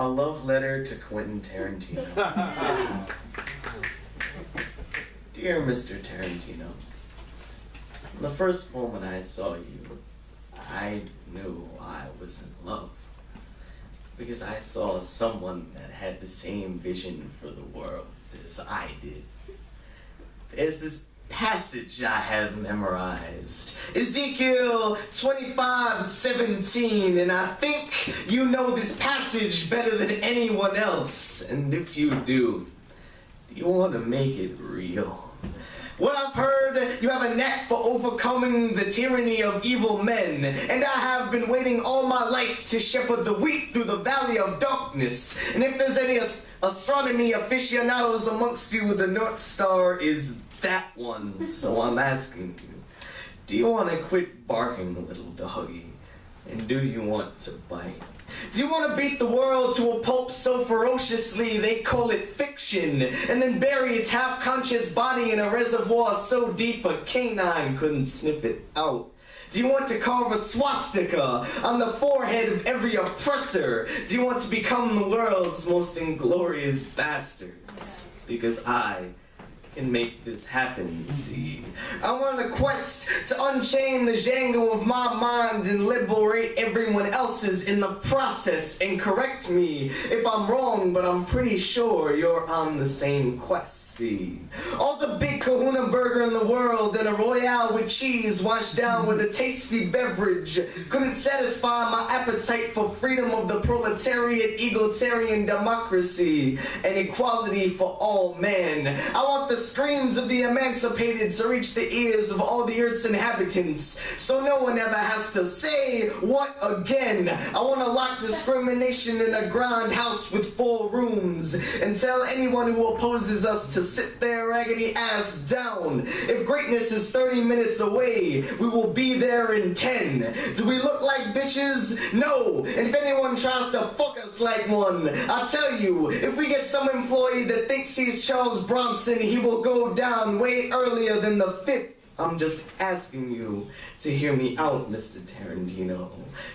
A love letter to Quentin Tarrintino. Dear Mr. Tarrintino, the first moment I saw you, I knew I was in love. Because I saw someone that had the same vision for the world as I did. There's this passage I have memorized, Ezekiel 25:17, and I think you know this passage better than anyone else. And if you do you want to make it real? Well, I've heard you have a knack for overcoming the tyranny of evil men, and I have been waiting all my life to shepherd the wheat through the valley of darkness. And if there's any astronomy aficionados amongst you, the North Star is that one. So I'm asking you, do you want to quit barking, little doggy? And do you want to bite? Do you want to beat the world to a pulp so ferociously they call it fiction, and then bury its half-conscious body in a reservoir so deep a canine couldn't sniff it out? Do you want to carve a swastika on the forehead of every oppressor? Do you want to become the world's most inglorious bastards? Because I can make this happen, see. I want a quest to unchain the Django of my mind and liberate everyone else's in the process. And correct me if I'm wrong, but I'm pretty sure you're on the same quest. All the big kahuna burger in the world and a royale with cheese washed down with a tasty beverage couldn't satisfy my appetite for freedom of the proletariat, egalitarian democracy, and equality for all men. I want the screams of the emancipated to reach the ears of all the Earth's inhabitants, so no one ever has to say what again. I want to lock discrimination in a grand house with 4 rooms and tell anyone who opposes us to sit their raggedy ass down. If greatness is 30 minutes away, we will be there in 10. Do we look like bitches? No. And if anyone tries to fuck us like one, I'll tell you, if we get some employee that thinks he's Charles Bronson, he will go down way earlier than the 5th. I'm just asking you to hear me out, Mr. Tarrintino.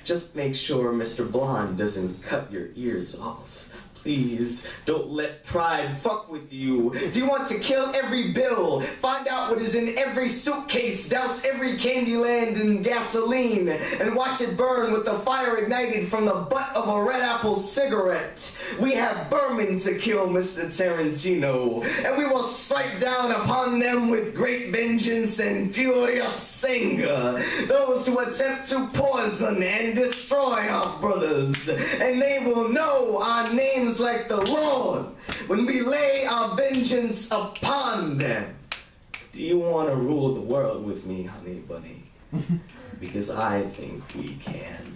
Just make sure Mr. Blonde doesn't cut your ears off. Please, don't let pride fuck with you. Do you want to kill every bill? Find out what is in every suitcase, douse every Candyland in gasoline, and watch it burn with the fire ignited from the butt of a red apple cigarette? We have vermin to kill, Mr. Tarrintino, and we will strike down upon them with great vengeance and furious anger. Those who attempt to poison and destroy our brothers, and they will know our names like the Lord when we lay our vengeance upon them. Do you want to rule the world with me, honey bunny? Because I think we can.